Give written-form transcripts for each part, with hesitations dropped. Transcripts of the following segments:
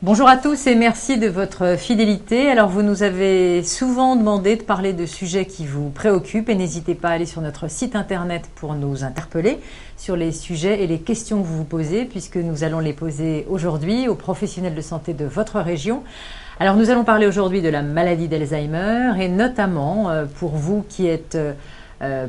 Bonjour à tous et merci de votre fidélité. Alors vous nous avez souvent demandé de parler de sujets qui vous préoccupent et n'hésitez pas à aller sur notre site internet pour nous interpeller sur les sujets et les questions que vous vous posez puisque nous allons les poser aujourd'hui aux professionnels de santé de votre région. Alors nous allons parler aujourd'hui de la maladie d'Alzheimer et notamment pour vous qui êtes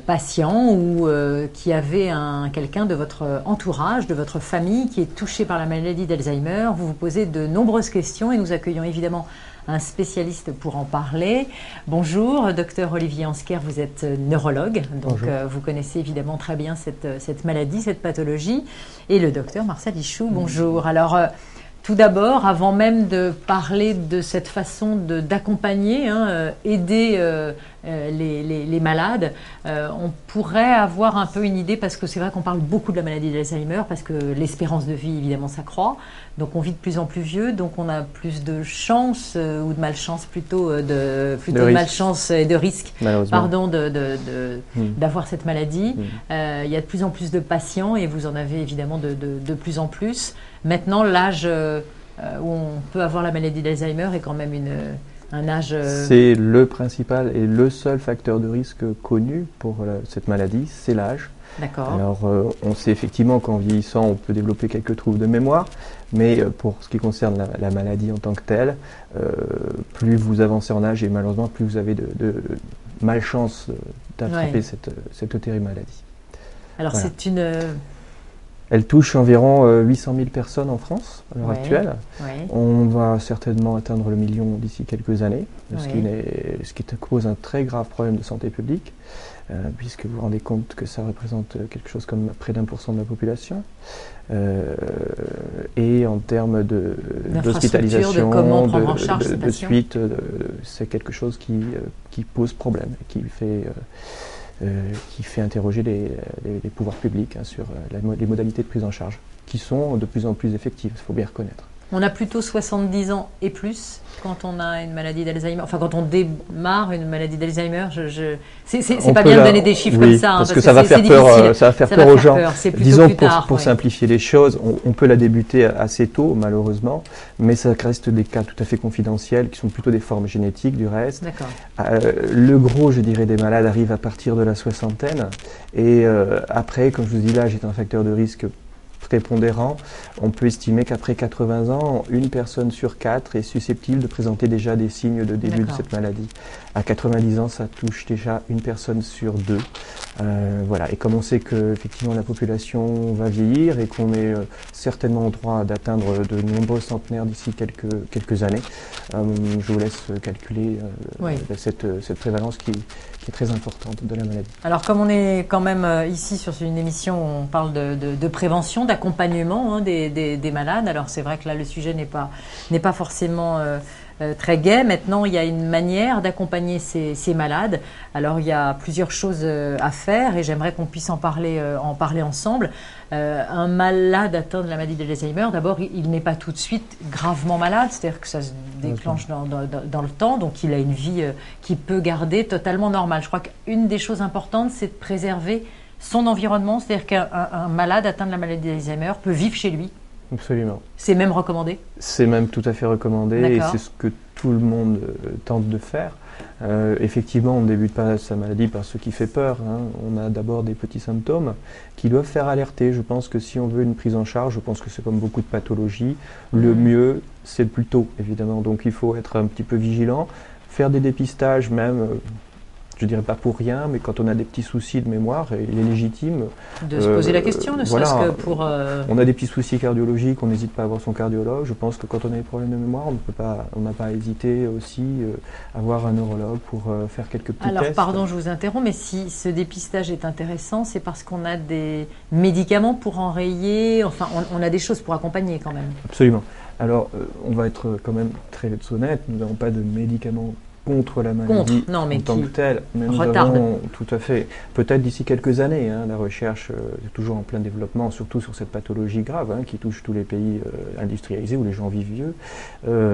patient ou qui avez quelqu'un de votre entourage, de votre famille qui est touché par la maladie d'Alzheimer, vous vous posez de nombreuses questions et nous accueillons évidemment un spécialiste pour en parler. Bonjour, docteur Olivier Ansker, vous êtes neurologue, donc vous connaissez évidemment très bien cette maladie, cette pathologie, et le docteur Marcel Ichou, bonjour. Alors, tout d'abord, avant même de parler de cette façon d'accompagner, aider les malades, on pourrait avoir un peu une idée, parce que c'est vrai qu'on parle beaucoup de la maladie d'Alzheimer, parce que l'espérance de vie, évidemment, s'accroît. Donc on vit de plus en plus vieux, donc on a plus de chance, ou de malchance plutôt, de malchance et de risque, pardon, d'avoir cette maladie. Il y a de plus en plus de patients, et vous en avez évidemment de plus en plus. Maintenant, l'âge où on peut avoir la maladie d'Alzheimer est quand même un âge... C'est le principal et le seul facteur de risque connu pour cette maladie, c'est l'âge. D'accord. Alors, on sait effectivement qu'en vieillissant, on peut développer quelques troubles de mémoire, mais pour ce qui concerne la maladie en tant que telle, plus vous avancez en âge et malheureusement, plus vous avez de malchance d'attraper cette terrible maladie. Alors, voilà. C'est une... Elle touche environ 800 000 personnes en France à l'heure actuelle. On va certainement atteindre le million d'ici quelques années, ce qui cause un très grave problème de santé publique, puisque vous vous rendez compte que ça représente quelque chose comme près d'1% de la population. Et en termes d'hospitalisation, de suite, c'est quelque chose qui pose problème, qui fait interroger les pouvoirs publics sur les modalités de prise en charge, qui sont de plus en plus effectives, il faut bien reconnaître. On a plutôt 70 ans et plus quand on a une maladie d'Alzheimer. Enfin, quand on démarre une maladie d'Alzheimer, c'est pas bien de donner des chiffres comme ça. Parce que ça va faire peur, ça va faire peur aux gens. Disons que pour simplifier les choses, on peut la débuter assez tôt, malheureusement, mais ça reste des cas tout à fait confidentiels, qui sont plutôt des formes génétiques du reste. Le gros, je dirais, des malades arrive à partir de la soixantaine. Et après, comme je vous dis, l'âge est un facteur de risque prépondérant. On peut estimer qu'après 80 ans, une personne sur 4 est susceptible de présenter déjà des signes de début de cette maladie. À 90 ans, ça touche déjà une personne sur 2. Voilà. Et comme on sait que effectivement la population va vieillir et qu'on est certainement en droit d'atteindre de nombreux centenaires d'ici quelques années, je vous laisse calculer cette prévalence qui est très importante de la maladie. Alors comme on est quand même ici sur une émission où on parle de prévention, d'accompagnement des malades, alors c'est vrai que là le sujet n'est pas forcément très gai. Maintenant, il y a une manière d'accompagner ces malades. Alors, il y a plusieurs choses à faire et j'aimerais qu'on puisse en parler ensemble. Un malade atteint de la maladie d'Alzheimer, d'abord, il n'est pas tout de suite gravement malade, c'est-à-dire que ça se déclenche dans le temps, donc il a une vie qu'il peut garder totalement normale. Je crois qu'une des choses importantes, c'est de préserver son environnement, c'est-à-dire qu'un malade atteint de la maladie d'Alzheimer peut vivre chez lui. Absolument. C'est même recommandé? C'est même tout à fait recommandé et c'est ce que tout le monde tente de faire. Effectivement, on ne débute pas sa maladie par ce qui fait peur. On a d'abord des petits symptômes qui doivent faire alerter. Je pense que si on veut une prise en charge, je pense que c'est comme beaucoup de pathologies, le mieux c'est le plus tôt, évidemment. Donc il faut être un petit peu vigilant, faire des dépistages même. Je dirais pas pour rien, mais quand on a des petits soucis de mémoire, il est légitime de se poser la question, ne serait-ce que pour... On a des petits soucis cardiologiques, on n'hésite pas à voir son cardiologue. Je pense que quand on a des problèmes de mémoire, on n'a pas à hésiter aussi à voir un neurologue pour faire quelques petits tests. Alors, pardon, je vous interromps, mais si ce dépistage est intéressant, c'est parce qu'on a des médicaments pour enrayer, enfin, on a des choses pour accompagner quand même. Absolument. Alors, on va être quand même très honnête, nous n'avons pas de médicaments contre la maladie en tant que telle, mais nous avons tout à fait, peut-être d'ici quelques années, la recherche est toujours en plein développement, surtout sur cette pathologie grave qui touche tous les pays industrialisés où les gens vivent vieux,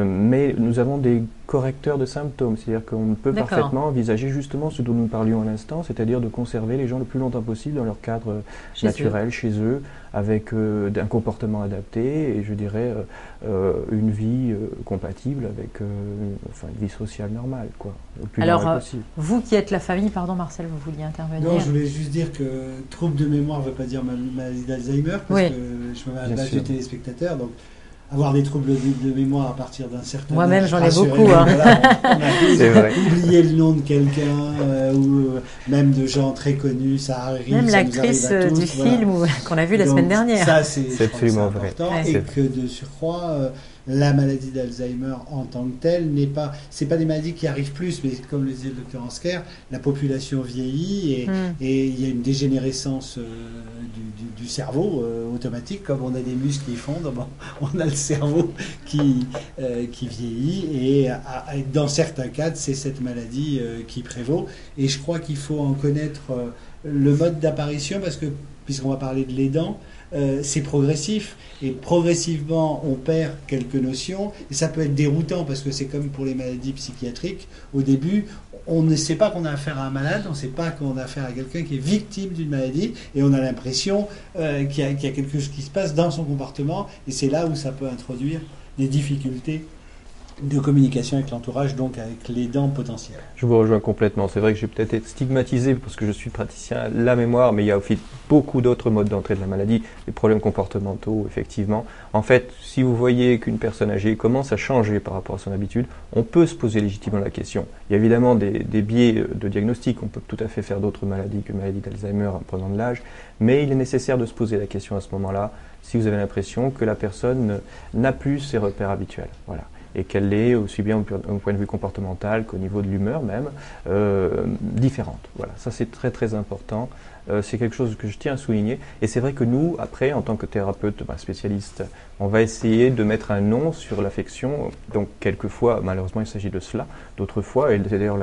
mais nous avons des correcteur de symptômes. C'est-à-dire qu'on peut parfaitement envisager justement ce dont nous parlions à l'instant, c'est-à-dire de conserver les gens le plus longtemps possible dans leur cadre naturel, chez eux, avec un comportement adapté et je dirais une vie compatible avec une vie sociale normale, quoi, le plus normale possible. Vous qui êtes la famille, pardon Marcel, vous vouliez intervenir? Non, je voulais juste dire que trouble de mémoire ne veut pas dire maladie d'Alzheimer, parce que je me mets à la place du téléspectateur, donc avoir des troubles de mémoire à partir d'un certain âge. Moi-même, j'en ai beaucoup. Hein. Voilà, on a oublié le nom de quelqu'un ou même de gens très connus, ça arrive. Même l'actrice du film qu'on a vu la semaine dernière. Ça, c'est absolument vrai. Important. Et que de surcroît, la maladie d'Alzheimer en tant que telle c'est pas des maladies qui arrivent plus, mais comme le disait le docteur Ansker, la population vieillit et il y a une dégénérescence du cerveau automatique, comme on a des muscles qui fondent, on a le cerveau qui vieillit et dans certains cas, c'est cette maladie qui prévaut. Et je crois qu'il faut en connaître le mode d'apparition parce que, puisqu'on va parler de l'aidant, c'est progressif et progressivement on perd quelques notions et ça peut être déroutant parce que c'est comme pour les maladies psychiatriques. Au début, on ne sait pas qu'on a affaire à un malade, on ne sait pas qu'on a affaire à quelqu'un qui est victime d'une maladie et on a l'impression qu'il y a quelque chose qui se passe dans son comportement et c'est là où ça peut introduire des difficultés de communication avec l'entourage, donc avec l'aidant potentiel. Je vous rejoins complètement. C'est vrai que j'ai peut-être été stigmatisé parce que je suis praticien à la mémoire, mais il y a aussi beaucoup d'autres modes d'entrée de la maladie, des problèmes comportementaux, effectivement. En fait, si vous voyez qu'une personne âgée commence à changer par rapport à son habitude, on peut se poser légitimement la question. Il y a évidemment des biais de diagnostic, on peut tout à fait faire d'autres maladies que maladie d'Alzheimer en prenant de l'âge, mais il est nécessaire de se poser la question à ce moment-là, si vous avez l'impression que la personne n'a plus ses repères habituels. Voilà. Et qu'elle est aussi bien au point de vue comportemental qu'au niveau de l'humeur même, différente. Voilà, ça c'est très très important. C'est quelque chose que je tiens à souligner. Et c'est vrai que nous, après, en tant que thérapeute, spécialiste, on va essayer de mettre un nom sur l'affection. Donc, quelquefois, malheureusement, il s'agit de cela. D'autres fois, et c'est d'ailleurs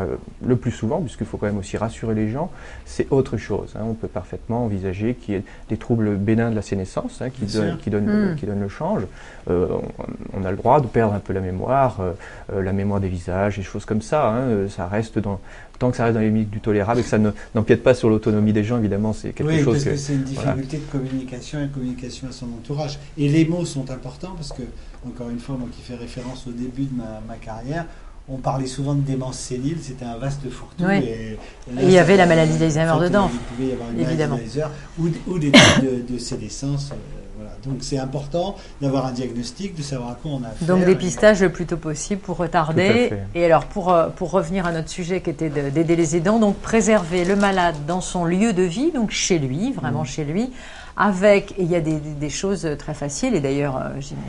le plus souvent, puisqu'il faut quand même aussi rassurer les gens, c'est autre chose. Hein. On peut parfaitement envisager qu'il y ait des troubles bénins de la sénescence qui donnent le change. On a le droit de perdre un peu la mémoire des visages, des choses comme ça. Hein. Ça reste tant que ça reste dans les limites du tolérable et que ça n'empiète pas sur l'autonomie des gens, évidemment, c'est quelque chose parce que c'est une difficulté de communication et communication à son entourage. Et les mots sont importants parce que, encore une fois, moi qui fais référence au début de ma carrière, on parlait souvent de démence sénile, c'était un vaste fourre-tout. Oui. Et il y avait la maladie d'Alzheimer dedans, il pouvait y avoir une évidemment. Maladie d'Alzheimer ou des types de sénescence. Voilà. Donc c'est important d'avoir un diagnostic, de savoir à quoi on a affaire. Donc dépistage le plus tôt possible pour retarder. Et alors pour revenir à notre sujet qui était d'aider les aidants, donc préserver le malade dans son lieu de vie, donc chez lui, vraiment chez lui. Et il y a des choses très faciles, et d'ailleurs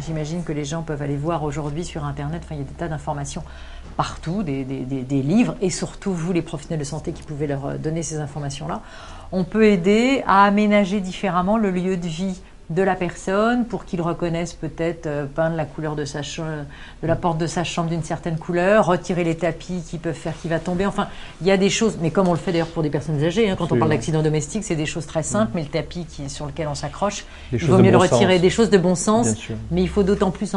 j'imagine que les gens peuvent aller voir aujourd'hui sur Internet, il y a des tas d'informations partout, des livres, et surtout vous les professionnels de santé qui pouvez leur donner ces informations-là. On peut aider à aménager différemment le lieu de vie de la personne pour qu'il reconnaisse peut-être peindre la couleur de la porte de sa chambre d'une certaine couleur, retirer les tapis qui peuvent faire qu'il va tomber. Enfin, il y a des choses, mais comme on le fait d'ailleurs pour des personnes âgées, hein, quand on parle d'accident domestique, c'est des choses très simples, mais le tapis sur lequel on s'accroche, il vaut mieux le retirer. Des choses de bon sens, mais il faut d'autant plus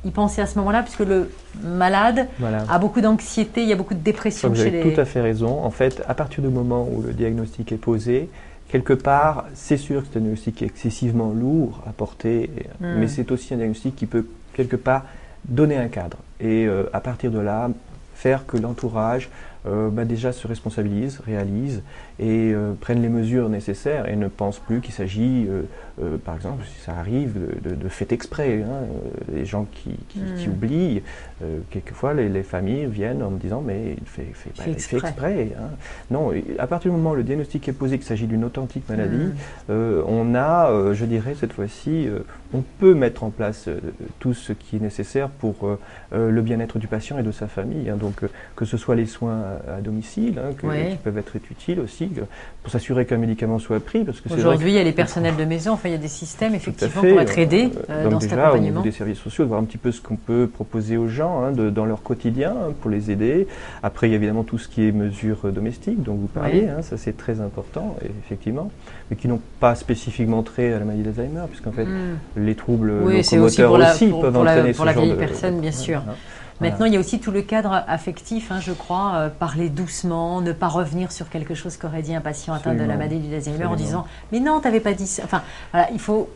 y penser à ce moment-là, puisque le malade a beaucoup d'anxiété, il y a beaucoup de dépression chez les... Vous avez tout à fait raison. En fait, à partir du moment où le diagnostic est posé, quelque part, c'est sûr que c'est un diagnostic excessivement lourd à porter, mais c'est aussi un diagnostic qui peut, quelque part, donner un cadre. Et à partir de là, faire que l'entourage déjà se responsabilise, réalise et prenne les mesures nécessaires et ne pense plus qu'il s'agit, par exemple, si ça arrive, de fait exprès. Hein, les gens qui oublient, quelquefois les familles viennent en me disant mais il fait exprès. Hein. Non, à partir du moment où le diagnostic est posé qu'il s'agit d'une authentique maladie, on a, je dirais cette fois-ci, on peut mettre en place tout ce qui est nécessaire pour le bien-être du patient et de sa famille. Hein, donc que ce soit les soins à domicile, hein, qui peuvent être utiles aussi, pour s'assurer qu'un médicament soit pris. Aujourd'hui, il y a les personnels de maison, il y a des systèmes effectivement pour être aidés dans cet accompagnement. Au niveau des services sociaux, de voir un petit peu ce qu'on peut proposer aux gens dans leur quotidien pour les aider. Après, il y a évidemment tout ce qui est mesures domestiques dont vous parliez, ça c'est très important, effectivement, mais qui n'ont pas spécifiquement trait à la maladie d'Alzheimer, puisqu'en fait, les troubles locomoteurs aussi peuvent entraîner ce genre de... pour la vieille personne, bien sûr. Maintenant, il y a aussi tout le cadre affectif, je crois, parler doucement, ne pas revenir sur quelque chose qu'aurait dit un patient atteint de la maladie d'Alzheimer en disant « mais non, tu n'avais pas dit ça ». Enfin, voilà, il faut…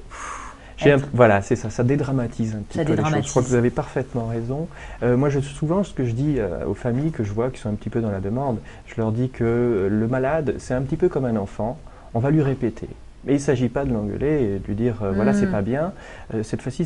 Voilà, c'est ça, ça dédramatise un petit peu les choses. Je crois que vous avez parfaitement raison. Moi, souvent, ce que je dis aux familles que je vois qui sont un petit peu dans la demande, je leur dis que le malade, c'est un petit peu comme un enfant, on va lui répéter. Mais il ne s'agit pas de l'engueuler et de lui dire voilà, c'est pas bien. Cette fois-ci,